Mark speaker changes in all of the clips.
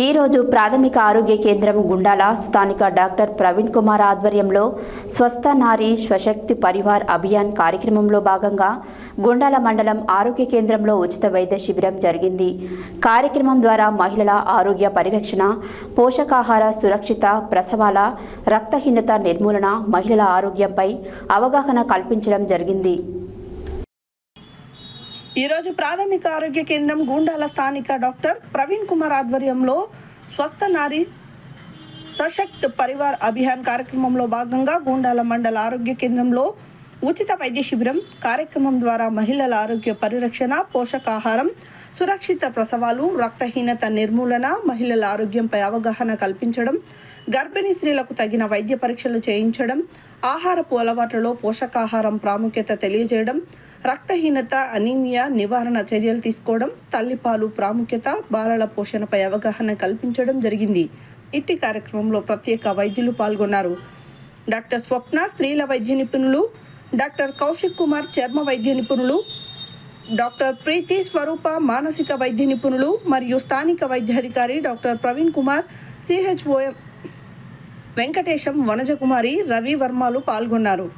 Speaker 1: ఈరోజు ప్రాథమిక ఆరోగ్య కేంద్రం గుండాల స్థానిక డాక్టర్ ప్రవీణ్ కుమార్ ఆధ్వర్యంలో స్వస్థ నారీ స్వశక్తి పరివార్ అభియాన్ కార్యక్రమంలో భాగంగా గుండాల మండలం ఆరోగ్య కేంద్రంలో ఉచిత వైద్య శిబిరం జరిగింది. కార్యక్రమం ద్వారా మహిళల ఆరోగ్య పరిరక్షణ, పోషకాహార సురక్షిత ప్రసవాల, రక్తహీనత నిర్మూలన, మహిళల ఆరోగ్యంపై అవగాహన కల్పించడం జరిగింది.
Speaker 2: ఈరోజు ప్రాథమిక ఆరోగ్య కేంద్రం గూండాల స్థానిక డాక్టర్ ప్రవీణ్ కుమార్ ఆధ్వర్యంలో స్వస్థ నారీ సశక్త్ పరివార్ అభియాన్ కార్యక్రమంలో భాగంగా గూండాల మండల ఆరోగ్య కేంద్రంలో ఉచిత వైద్య శిబిరం కార్యక్రమం ద్వారా మహిళల ఆరోగ్య పరిరక్షణ, పోషకాహారం, సురక్షిత ప్రసవాలు, రక్తహీనత నిర్మూలన, మహిళల ఆరోగ్యంపై అవగాహన కల్పించడం, గర్భిణీ స్త్రీలకు తగిన వైద్య పరీక్షలు చేయించడం, ఆహారపు అలవాట్లలో పోషకాహారం ప్రాముఖ్యత తెలియజేయడం, రక్తహీనత, అనీమియా నివారణ చర్యలు తీసుకోవడం, తల్లిపాలు ప్రాముఖ్యత, బాలల పోషణపై అవగాహన కల్పించడం జరిగింది. ఇట్టి కార్యక్రమంలో ప్రత్యేక వైద్యులు పాల్గొన్నారు. డాక్టర్ స్వప్న స్త్రీల వైద్య నిపుణులు, డాక్టర్ కౌశిక్ కుమార్ చర్మ వైద్య నిపుణులు, డాక్టర్ ప్రీతి స్వరూప మానసిక వైద్య నిపుణులు మరియు స్థానిక వైద్యాధికారి డాక్టర్ ప్రవీణ్ కుమార్, CHOM వెంకటేశం, వనజకుమారి, రవి వర్మలు పాల్గొన్నారు.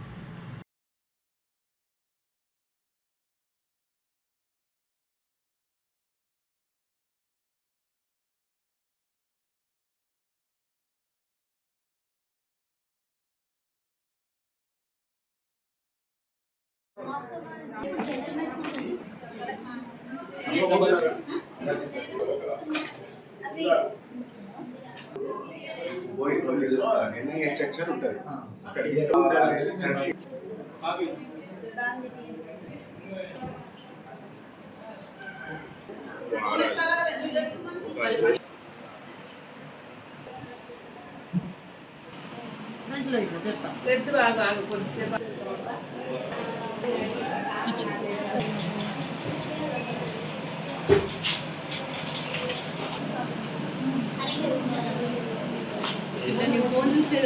Speaker 3: సెక్షన్ ఉంటుంది
Speaker 4: ఫోన్ చూసే